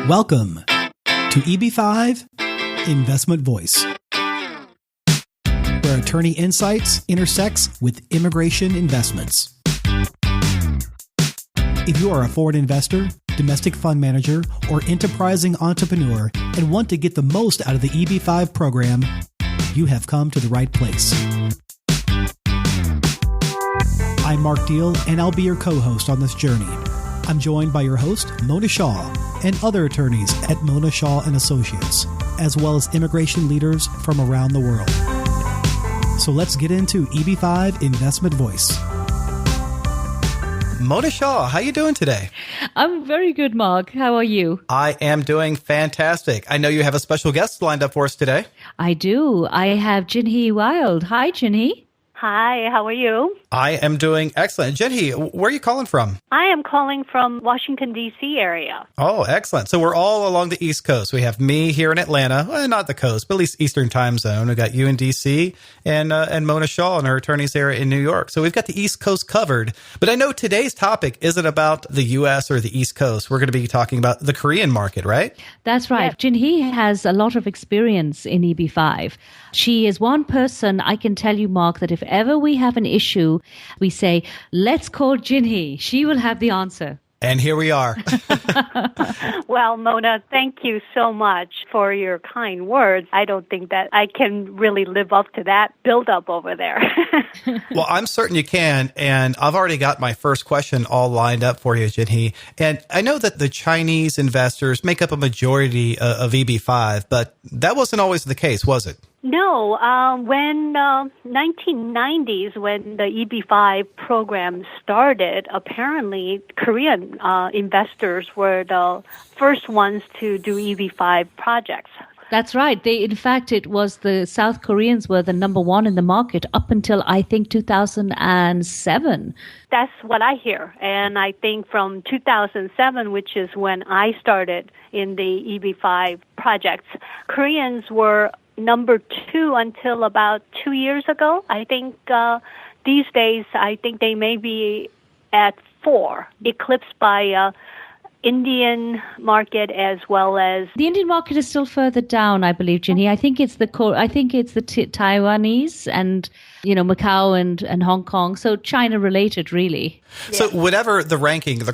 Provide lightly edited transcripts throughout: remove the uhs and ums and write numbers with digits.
Welcome to EB5 Investment Voice, where attorney insights intersects with immigration investments. If you are a foreign investor, domestic fund manager, or enterprising entrepreneur and want to get the most out of the EB5 program, you have come to the right place. I'm Marc Deal, and I'll be your co-host on this journey. I'm joined by your host, Mona Shaw, and other attorneys at Mona Shaw and Associates, as well as immigration leaders from around the world. So let's get into EB5 Investment Voice. Mona Shaw, how you doing today? I'm very good, Mark. How are you? I am doing fantastic. I know you have a special guest lined up for us today. I do. I have Jinhee Wilde. Hi, Jinhee. Hi, how are you? I am doing excellent. Jinhee, where are you calling from? I am calling from Washington, D.C. area. Oh, excellent. So we're all along the East Coast. We have me here in Atlanta, well, not the coast, but at least Eastern time zone. We've got you in D.C. and Mona Shaw and her attorneys there in New York. So we've got the East Coast covered. But I know today's topic isn't about the U.S. or the East Coast. We're going to be talking about the Korean market, right? That's right. Yes. Jinhee has a lot of experience in EB5. She is one person, I can tell you, Mark, that if ever we have an issue, we say, let's call Jinhee. She will have the answer. And here we are. Well, Mona, thank you so much for your kind words. I don't think that I can really live up to that build-up over there. Well, I'm certain you can. And I've already got my first question all lined up for you, Jinhee. And I know that the Chinese investors make up a majority of EB5, but that wasn't always the case, was it? No, when 1990s, when the EB5 program started, apparently Korean investors were the first ones to do EB5 projects. That's right. In fact, it was the South Koreans were the number one in the market up until, I think, 2007. That's what I hear. And I think from 2007, which is when I started in the EB5 projects, Koreans were number two until about 2 years ago. I think these days, I think they may be at 4, eclipsed by Indian market as well as the Indian market is still further down, I believe, Jinhee. I think it's the Taiwanese and Macau and Hong Kong. So China related, really. Yeah. So whatever the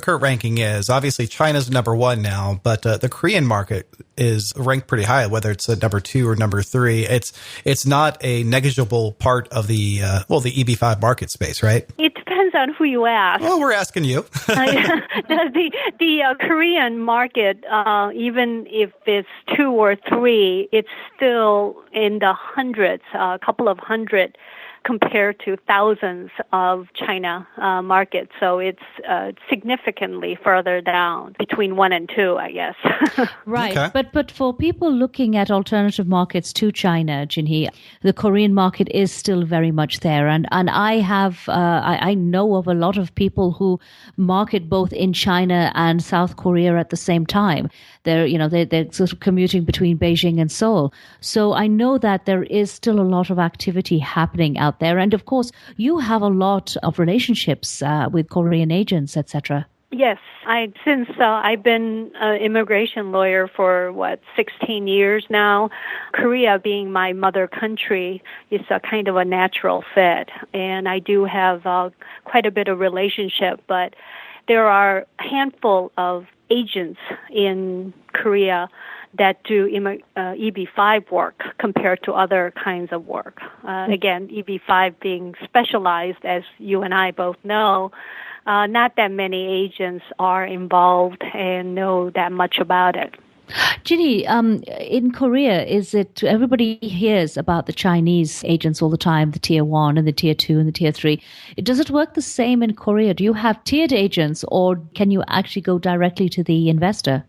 current ranking is, obviously China's number one now, but the Korean market is ranked pretty high, whether it's number 2 or number 3. It's not a negligible part of the EB5 market space, right? It depends on who you ask. Well, we're asking you. The Korean market, even if it's 2 or 3, it's still in the hundreds, a couple of hundred compared to thousands of China markets. So it's significantly further down, between 1 and 2, I guess. Right. Okay. But for people looking at alternative markets to China, Jinhee, the Korean market is still very much there. And I have, I know of a lot of people who market both in China and South Korea at the same time. They're sort of commuting between Beijing and Seoul. So I know that there is still a lot of activity happening out there. And of course, you have a lot of relationships with Korean agents, etc. Yes, since I've been an immigration lawyer for 16 years now, Korea being my mother country is a kind of a natural fit, and I do have quite a bit of relationship. But there are a handful of agents in Korea that do EB5 work compared to other kinds of work. Again, EB5 being specialized, as you and I both know, not that many agents are involved and know that much about it. Jinhee, in Korea, is it everybody hears about the Chinese agents all the time, the tier 1 and the tier 2 and the tier 3. Does it work the same in Korea? Do you have tiered agents, or can you actually go directly to the investor?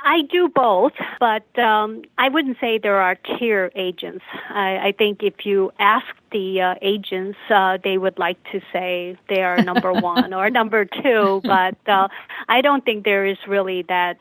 I do both, but I wouldn't say there are tier agents. I think if you ask the agents, they would like to say they are number 1 or number 2, but I don't think there is really that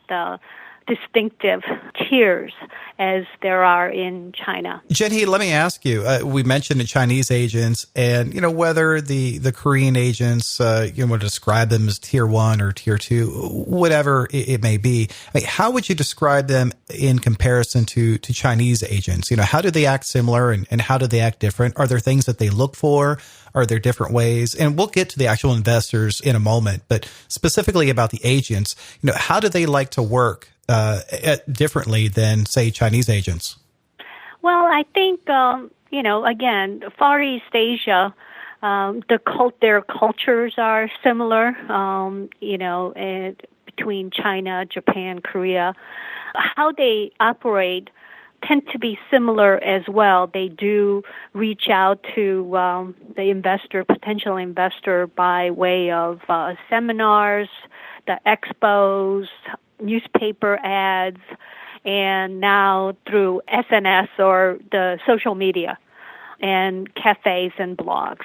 distinctive tiers as there are in China. Jinhee, let me ask you, we mentioned the Chinese agents and, whether the Korean agents, would describe them as tier 1 or tier 2, whatever it may be. I mean, how would you describe them in comparison to Chinese agents? How do they act similar and how do they act different? Are there things that they look for? Are there different ways? And we'll get to the actual investors in a moment, but specifically about the agents, how do they like to work differently than, say, Chinese agents? Well, I think, again, Far East Asia, their cultures are similar, between China, Japan, Korea. How they operate tend to be similar as well. They do reach out to the potential investor by way of seminars, the expos, newspaper ads, and now through SNS or the social media and cafes and blogs.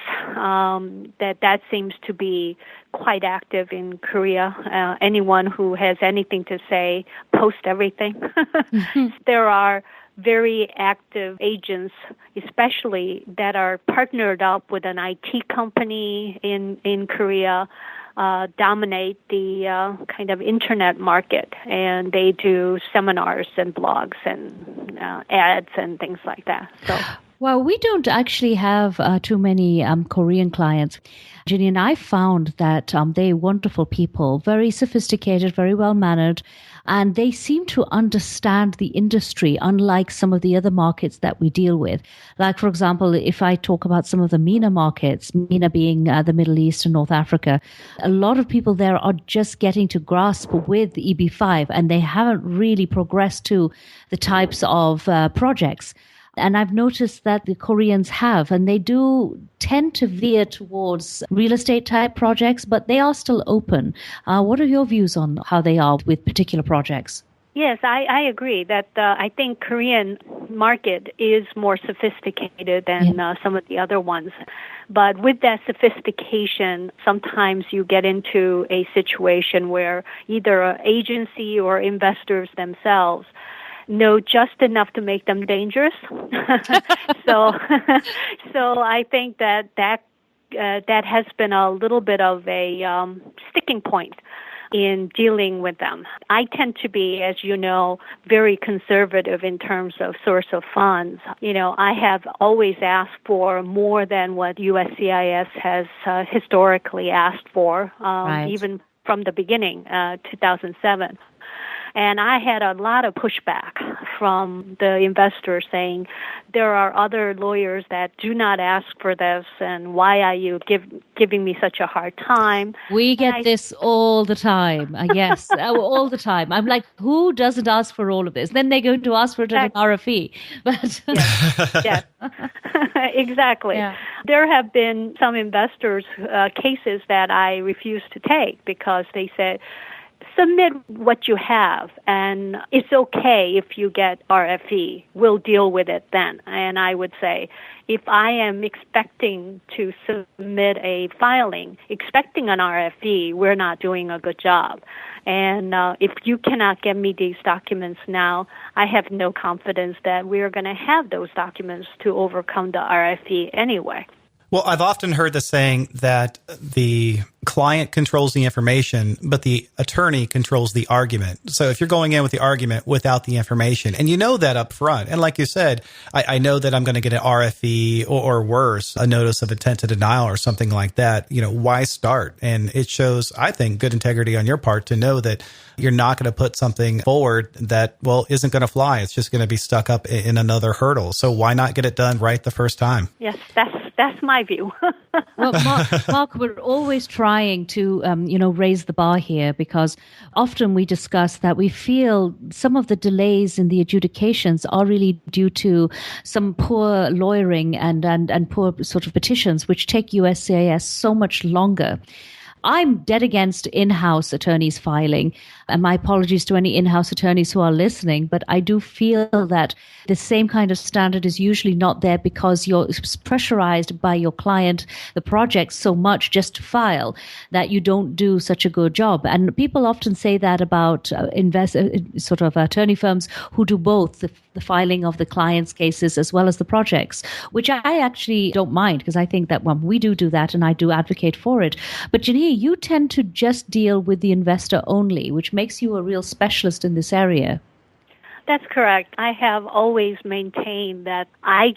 That seems to be quite active in Korea. Anyone who has anything to say, post everything. Mm-hmm. There are very active agents, especially that are partnered up with an IT company in Korea, dominate the kind of internet market, and they do seminars and blogs and ads and things like that. So. Well, we don't actually have too many Korean clients. Jinhee, and I found that they're wonderful people, very sophisticated, very well-mannered, and they seem to understand the industry, unlike some of the other markets that we deal with. Like, for example, if I talk about some of the MENA markets, MENA being the Middle East and North Africa, a lot of people there are just getting to grasp with the EB5, and they haven't really progressed to the types of projects. And I've noticed that the Koreans have, and they do tend to veer towards real estate type projects, but they are still open. What are your views on how they are with particular projects? Yes, I agree that I think Korean market is more sophisticated than some of the other ones. But with that sophistication, sometimes you get into a situation where either an agency or investors themselves know just enough to make them dangerous. So I think that has been a little bit of a sticking point in dealing with them. I tend to be, as you know, very conservative in terms of source of funds. I have always asked for more than what USCIS has historically asked for, right. Even from the beginning, 2007. And I had a lot of pushback from the investors saying, there are other lawyers that do not ask for this, and why are you giving me such a hard time? We get this all the time. Yes, all the time. I'm like, who doesn't ask for all of this? Then they're going to ask for it at an RFE. But yes. Exactly. Yeah. There have been some investors' cases that I refused to take because they said, submit what you have, and it's okay if you get RFE. We'll deal with it then. And I would say, if I am expecting to submit a filing, expecting an RFE, we're not doing a good job. And if you cannot get me these documents now, I have no confidence that we're going to have those documents to overcome the RFE anyway. Well, I've often heard the saying that the client controls the information, but the attorney controls the argument. So if you're going in with the argument without the information, and you know that up front, and like you said, I know that I'm going to get an RFE or worse, a notice of intent to denial or something like that, why start? And it shows, I think, good integrity on your part to know that you're not going to put something forward that, isn't going to fly. It's just going to be stuck up in another hurdle. So why not get it done right the first time? Yes, that's my view. Well, Marc, we're always trying to, raise the bar here, because often we discuss that we feel some of the delays in the adjudications are really due to some poor lawyering and poor sort of petitions, which take USCIS so much longer. I'm dead against in-house attorneys filing. And my apologies to any in-house attorneys who are listening, but I do feel that the same kind of standard is usually not there because you're pressurized by your client, the project, so much just to file that you don't do such a good job. And people often say that about sort of attorney firms who do both the filing of the client's cases as well as the projects, which I actually don't mind because I think that we do that and I do advocate for it. But Jinhee, you tend to just deal with the investor only, which makes you a real specialist in this area. That's correct. I have always maintained that I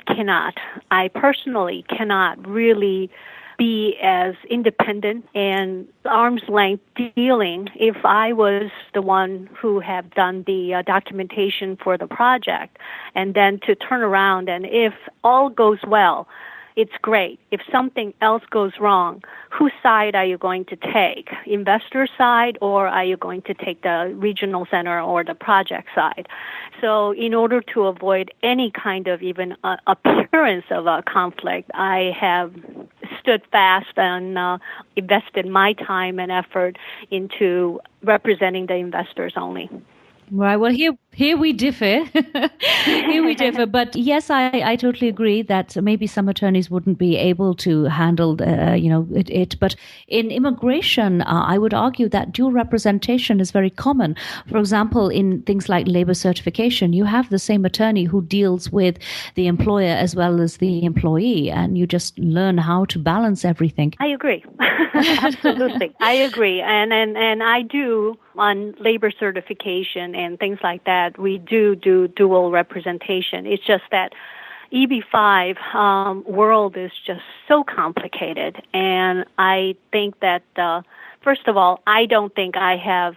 personally cannot really be as independent and arm's length dealing if I was the one who have done the documentation for the project, and then to turn around and if all goes well, it's great. If something else goes wrong, whose side are you going to take? Investor side, or are you going to take the regional center or the project side? So in order to avoid any kind of even appearance of a conflict, I have stood fast and invested my time and effort into representing the investors only. Right. Well, here we differ. Here we differ. But yes, I totally agree that maybe some attorneys wouldn't be able to handle, it. But in immigration, I would argue that dual representation is very common. For example, in things like labor certification, you have the same attorney who deals with the employer as well as the employee, and you just learn how to balance everything. I agree. Absolutely. I agree. And I do on labor certification and things like that, we do dual representation. It's just that EB5 world is just so complicated, and I think that, first of all, I don't think I have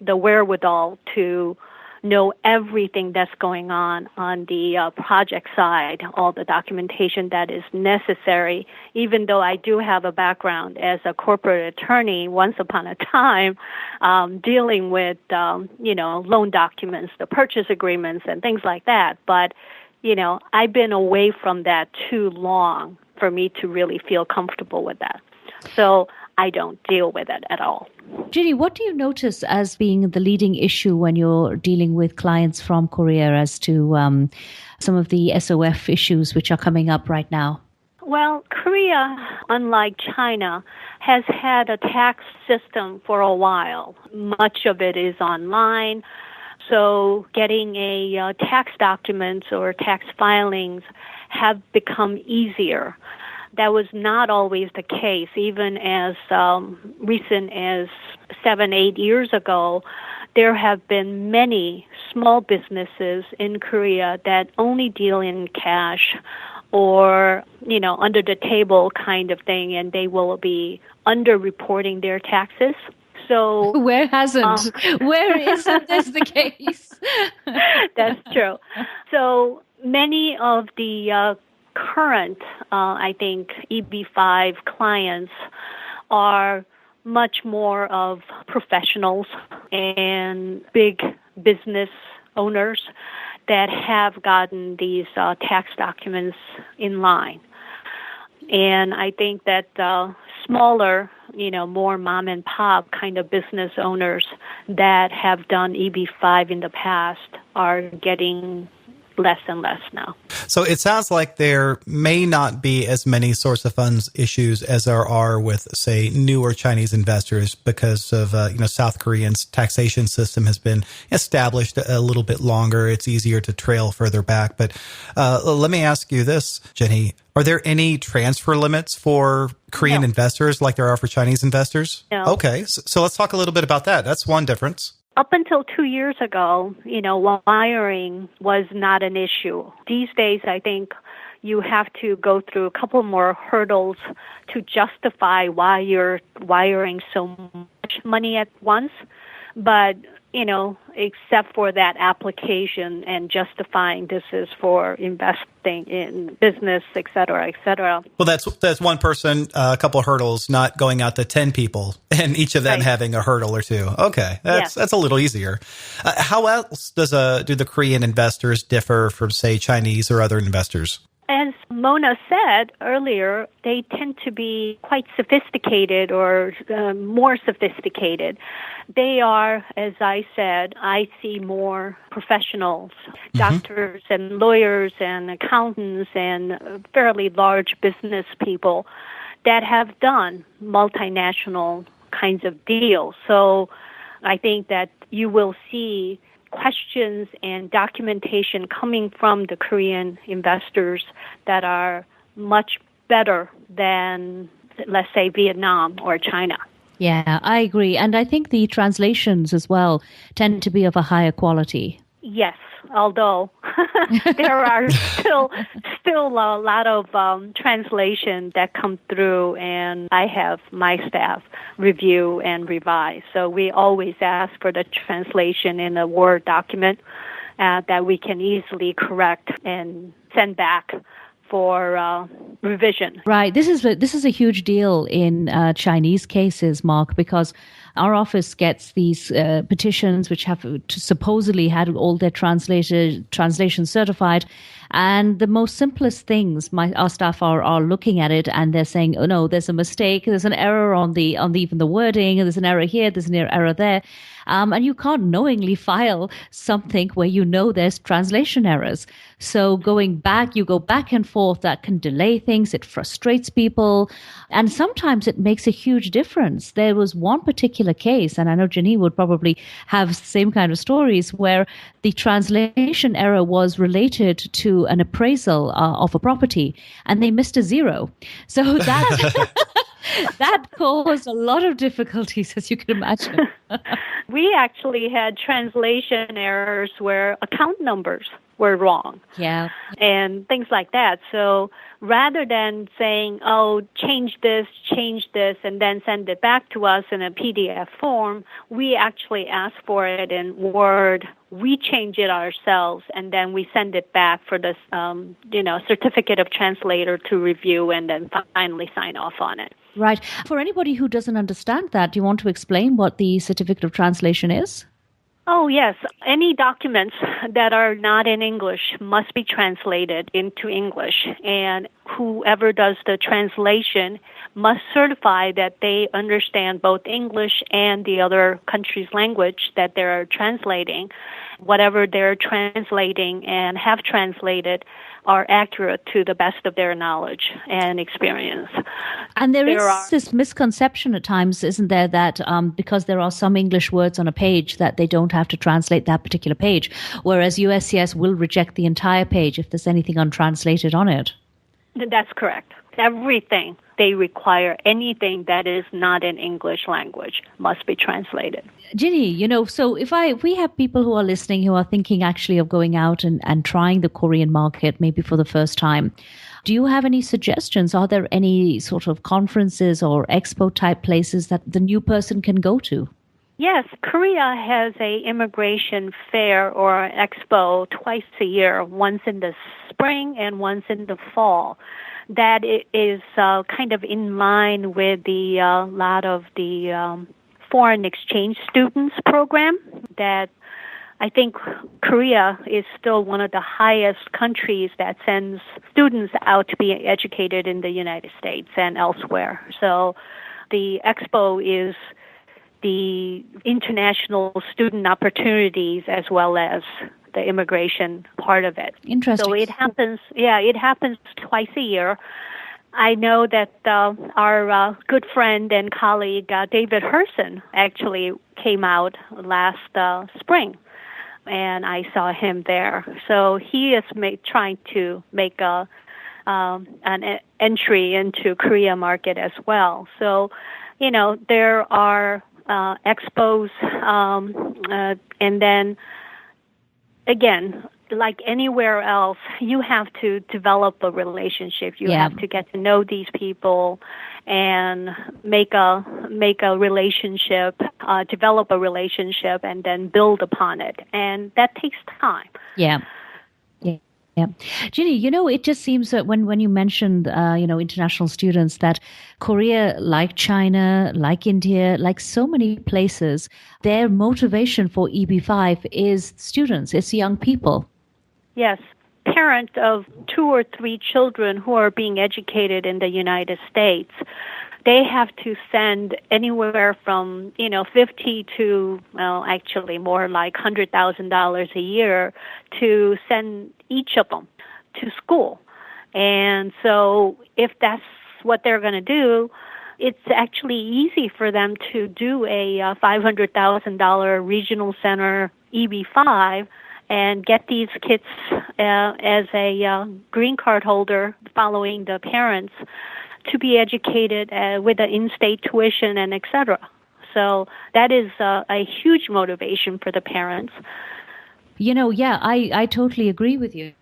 the wherewithal to know everything that's going on the project side, all the documentation that is necessary, even though I do have a background as a corporate attorney once upon a time, dealing with, loan documents, the purchase agreements and things like that. But, I've been away from that too long for me to really feel comfortable with that. So I don't deal with it at all. Jinhee, what do you notice as being the leading issue when you're dealing with clients from Korea as to some of the SOF issues which are coming up right now? Well, Korea, unlike China, has had a tax system for a while. Much of it is online. So getting a tax documents or tax filings have become easier. That was not always the case. Even as recent as 7-8 years ago, there have been many small businesses in Korea that only deal in cash or, under the table kind of thing, and they will be underreporting their taxes. So where hasn't? Where isn't this the case? That's true. So many of the current, I think, EB5 clients are much more of professionals and big business owners that have gotten these tax documents in line. And I think that smaller, more mom and pop kind of business owners that have done EB5 in the past are getting less and less now. So it sounds like there may not be as many source of funds issues as there are with, say, newer Chinese investors because of, South Korean's taxation system has been established a little bit longer. It's easier to trail further back. But let me ask you this, Jinhee. Are there any transfer limits for Korean investors like there are for Chinese investors? No. Okay. So let's talk a little bit about that. That's one difference. Up until 2 years ago, wiring was not an issue. These days, I think you have to go through a couple more hurdles to justify why you're wiring so much money at once. But, except for that application and justifying this is for investing in business, et cetera, et cetera. Well, that's one person, a couple of hurdles, not going out to 10 people and each of them having a hurdle or two. Okay, that's a little easier. How else do the Korean investors differ from, say, Chinese or other investors? As Mona said earlier, they tend to be quite sophisticated or more sophisticated. They are, as I said, I see more professionals, doctors and lawyers and accountants and fairly large business people that have done multinational kinds of deals. So I think that you will see questions and documentation coming from the Korean investors that are much better than, let's say, Vietnam or China. Yeah, I agree. And I think the translations as well tend to be of a higher quality. Yes, although there are still a lot of translation that come through, and I have my staff review and revise. So we always ask for the translation in a Word document that we can easily correct and send back for revision. Right. This is a huge deal in Chinese cases, Mark, because our office gets these petitions which have supposedly had all their translations certified. And the most simplest things, our staff are looking at it and they're saying, oh no, there's a mistake, there's an error on the even the wording, there's an error here, there's an error there. And you can't knowingly file something where you know there's translation errors. So you go back and forth, that can delay things, it frustrates people, and sometimes it makes a huge difference. There was one particular case, and I know Jinhee would probably have the same kind of stories, where the translation error was related to an appraisal of a property, and they missed a zero. So that that caused a lot of difficulties, as you can imagine. We actually had translation errors where account numbers were wrong. Yeah. And things like that. So rather than saying, oh, change this, and then send it back to us in a PDF form, we actually ask for it in Word. We change it ourselves, and then we send it back for the certificate of translator to review and then finally sign off on it. Right. For anybody who doesn't understand that, do you want to explain what the certificate of translation is? Oh, yes. Any documents that are not in English must be translated into English, and whoever does the translation must certify that they understand both English and the other country's language that they're translating. Whatever they're translating and have translated are accurate to the best of their knowledge and experience. And there is this misconception at times, isn't there, that because there are some English words on a page that they don't have to translate that particular page, whereas USCIS will reject the entire page if there's anything untranslated on it. That's correct. Everything they require, anything that is not in English language must be translated. Jinhee, so if we have people who are listening who are thinking actually of going out and trying the Korean market maybe for the first time, do you have any suggestions? Are there any sort of conferences or expo type places that the new person can go to? Yes, Korea has a immigration fair or expo twice a year, once in the spring and once in the fall. That is kind of in line with the lot of the foreign exchange students program that I think Korea is still one of the highest countries that sends students out to be educated in the United States and elsewhere. So the expo is the international student opportunities as well as the immigration part of it. Interesting. So it happens twice a year. I know that our good friend and colleague David Herson actually came out last spring, and I saw him there. So he is trying to make an entry into Korea market as well. So, there are expos, and then again, like anywhere else, you have to develop a relationship. You have to get to know these people and make a relationship, develop a relationship, and then build upon it. And that takes time. Yeah. Yeah. Jinhee, it just seems that when you mentioned, international students, that Korea, like China, like India, like so many places, their motivation for EB5 is students, it's young people. Yes, parent of 2 or 3 children who are being educated in the United States, they have to send anywhere from, $50 to, well, actually more like $100,000 a year to send each of them to school. And so if that's what they're going to do, it's actually easy for them to do a $500,000 regional center EB5 and get these kids as a green card holder following the parents to be educated with an in-state tuition and et cetera. So that is a huge motivation for the parents. I totally agree with you.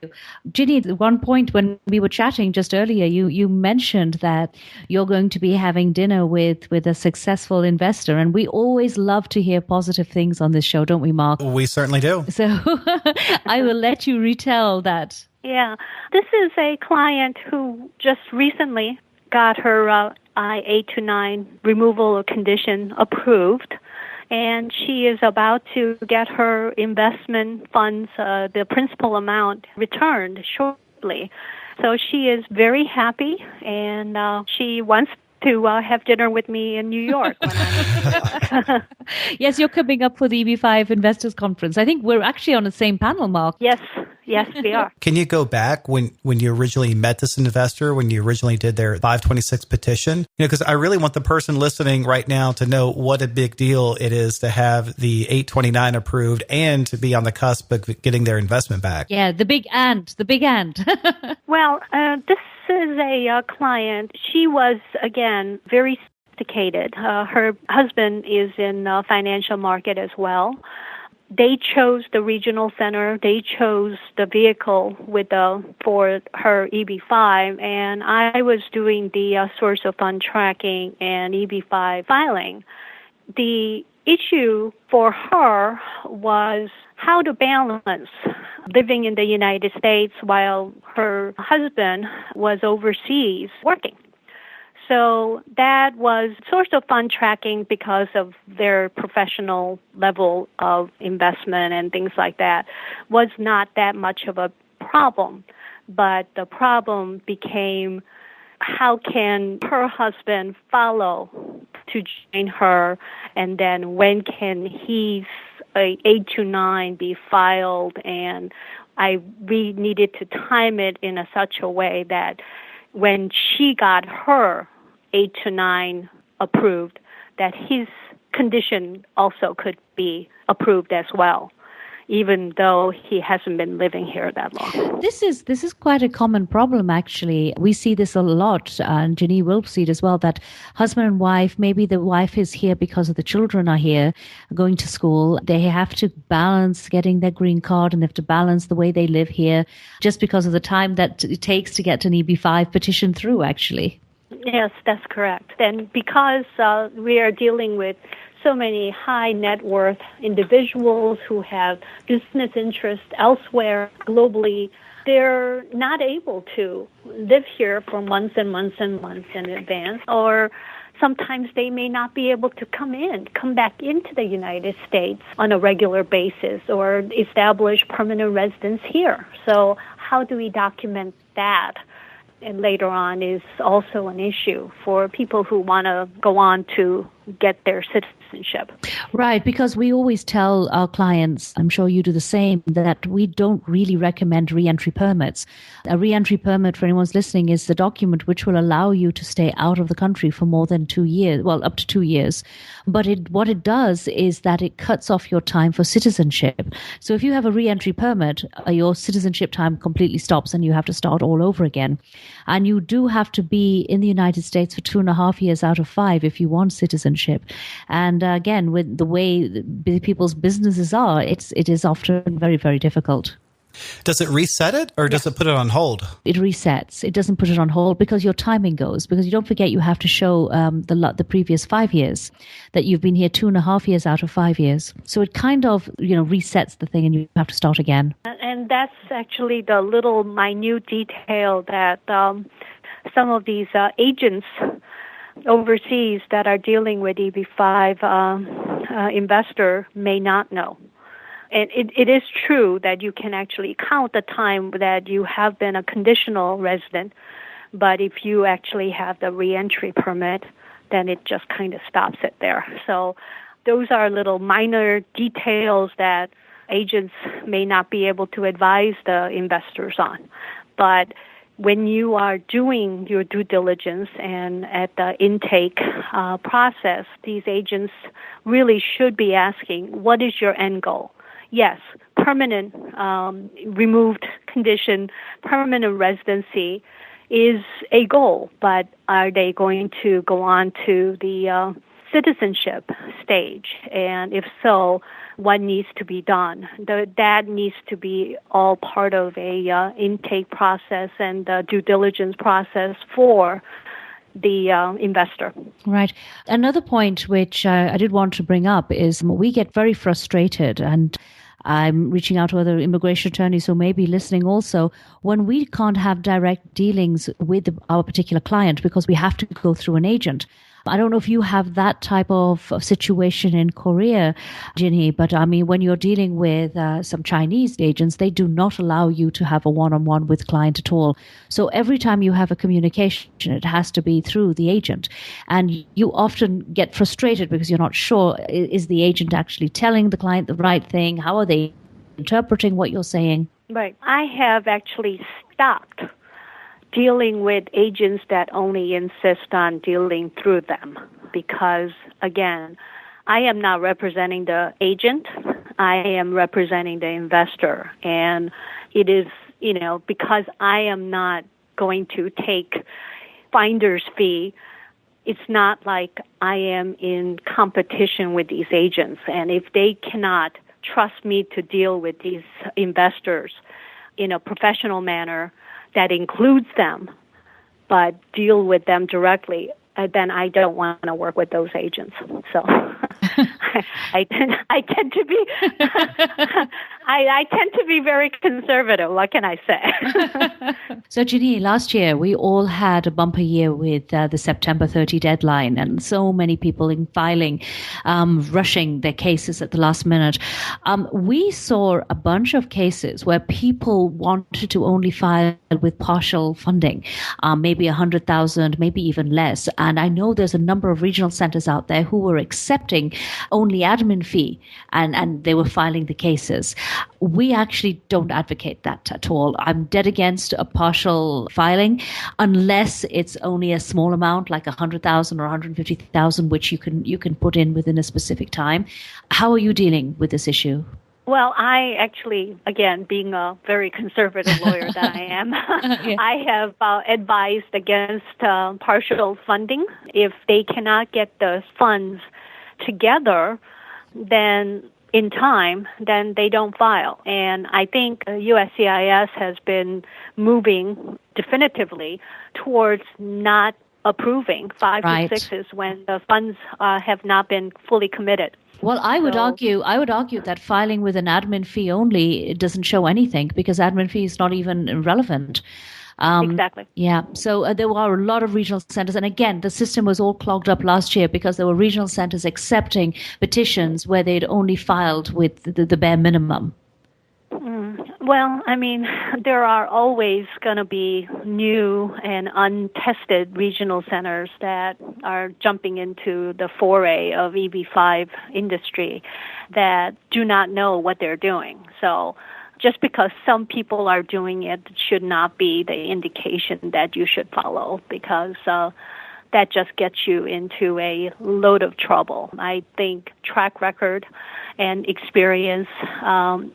Jinhee, at one point when we were chatting just earlier, you mentioned that you're going to be having dinner with a successful investor, and we always love to hear positive things on this show, don't we, Marc? We certainly do. So I will let you retell that. Yeah. This is a client who just recently got her I-829 removal condition approved. And she is about to get her investment funds, the principal amount, returned shortly. So she is very happy, and she wants to have dinner with me in New York when I'm in New York. Yes, you're coming up for the EB5 Investors Conference. I think we're actually on the same panel, Marc. Yes, we are. Can you go back when you originally met this investor, when you originally did their 526 petition? Because I really want the person listening right now to know what a big deal it is to have the 829 approved and to be on the cusp of getting their investment back. Yeah, the big and. Well, this is a client. She was, again, very sophisticated. Her husband is in the financial market as well. They chose the regional center. They chose the vehicle for her EB5, and I was doing the source of fund tracking and EB5 filing. The issue for her was how to balance living in the United States while her husband was overseas working. So that was source of fund tracking because of their professional level of investment and things like that was not that much of a problem. But the problem became how can her husband follow to join her, and then when can his 829 be filed, and we needed to time it in such a way that when she got her 829 approved, that his condition also could be approved as well, even though he hasn't been living here that long. This is quite a common problem, actually. We see this a lot, and Jinhee will see it as well, that husband and wife, maybe the wife is here because of the children are here, going to school. They have to balance getting their green card, and they have to balance the way they live here just because of the time that it takes to get an EB5 petition through, actually. Yes, that's correct. And because we are dealing with so many high net worth individuals who have business interests elsewhere globally, they're not able to live here for months and months and months in advance, or sometimes they may not be able to come back into the United States on a regular basis or establish permanent residence here. So how do we document that? And later on is also an issue for people who want to go on to get their citizenship. Right, because we always tell our clients, I'm sure you do the same, that we don't really recommend re-entry permits. A re-entry permit, for anyone's listening, is the document which will allow you to stay out of the country for more than 2 years, well, up to 2 years. But what it does is that it cuts off your time for citizenship. So if you have a re-entry permit, your citizenship time completely stops and you have to start all over again. And you do have to be in the United States for 2.5 years out of 5 if you want citizenship. And again, with the way people's businesses are, it is often very, very difficult. Does it reset it, or does it put it on hold? It resets. It doesn't put it on hold because your timing goes. Because you don't forget, you have to show the previous 5 years that you've been here 2.5 years out of 5 years. So it kind of resets the thing, and you have to start again. And that's actually the little minute detail that some of these agents overseas that are dealing with EB5 investor may not know. And it is true that you can actually count the time that you have been a conditional resident, but if you actually have the reentry permit, then it just kind of stops it there. So those are little minor details that agents may not be able to advise the investors on. But when you are doing your due diligence and at the intake process, these agents really should be asking, what is your end goal? Yes, permanent removed condition, permanent residency is a goal, but are they going to go on to the citizenship stage? And if so, what needs to be done? That needs to be all part of a intake process and due diligence process for the investor. Right. Another point which I did want to bring up is we get very frustrated, and I'm reaching out to other immigration attorneys who may be listening also, when we can't have direct dealings with our particular client because we have to go through an agent. I don't know if you have that type of situation in Korea, Jinhee, but I mean, when you're dealing with some Chinese agents, they do not allow you to have a one-on-one with client at all. So every time you have a communication, it has to be through the agent. And you often get frustrated because you're not sure, is the agent actually telling the client the right thing? How are they interpreting what you're saying? Right. I have actually stopped dealing with agents that only insist on dealing through them because, again, I am not representing the agent. I am representing the investor. And it is, because I am not going to take finder's fee, it's not like I am in competition with these agents. And if they cannot trust me to deal with these investors in a professional manner, that includes them, but deal with them directly, then I don't want to work with those agents. So I tend to be I tend to be very conservative. What can I say? So, Jinhee, last year we all had a bumper year with the September 30 deadline, and so many people in filing, rushing their cases at the last minute. We saw a bunch of cases where people wanted to only file with partial funding, maybe 100,000, maybe even less. And I know there's a number of regional centers out there who were accepting only admin fee, and they were filing the cases. We actually don't advocate that at all. I'm dead against a partial filing unless it's only a small amount, like 100,000 or 150,000, which you can put in within a specific time. How are you dealing with this issue? Well, I actually, again, being a very conservative lawyer that I am, yeah. I have advised against partial funding. If they cannot get the funds together, then in time, then they don't file. And I think USCIS has been moving definitively towards not approving 5 to 6s when the funds have not been fully committed. Well, I would argue that filing with an admin fee only doesn't show anything because admin fee is not even relevant. Exactly. Yeah. So there were a lot of regional centers. And again, the system was all clogged up last year because there were regional centers accepting petitions where they'd only filed with the bare minimum. Well, I mean, there are always going to be new and untested regional centers that are jumping into the foray of EB5 industry that do not know what they're doing. So just because some people are doing it should not be the indication that you should follow, because that just gets you into a load of trouble. I think track record and experience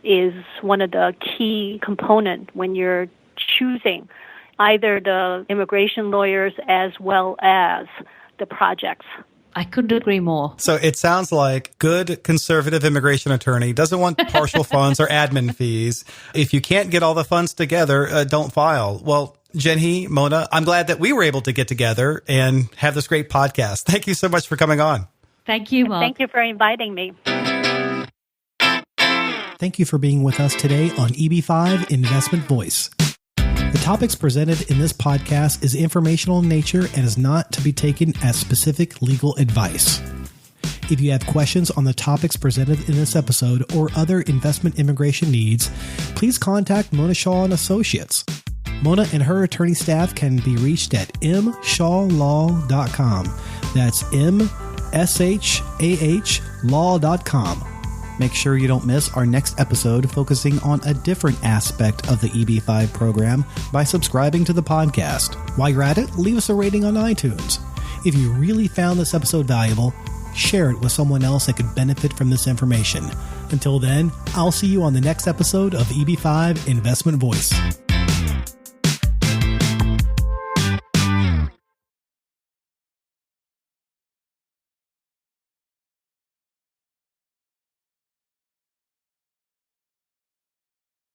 is one of the key components when you're choosing either the immigration lawyers as well as the projects. I couldn't agree more. So it sounds like good conservative immigration attorney doesn't want partial funds or admin fees. If you can't get all the funds together, don't file. Well, Jinhee, Mona, I'm glad that we were able to get together and have this great podcast. Thank you so much for coming on. Thank you, Mark. Thank you for inviting me. Thank you for being with us today on EB5 Investment Voice. The topics presented in this podcast is informational in nature and is not to be taken as specific legal advice. If you have questions on the topics presented in this episode or other investment immigration needs, please contact Mona Shaw and Associates. Mona and her attorney staff can be reached at mshawlaw.com. That's mshawlaw.com. Make sure you don't miss our next episode focusing on a different aspect of the EB5 program by subscribing to the podcast. While you're at it, leave us a rating on iTunes. If you really found this episode valuable, share it with someone else that could benefit from this information. Until then, I'll see you on the next episode of EB5 Investment Voice.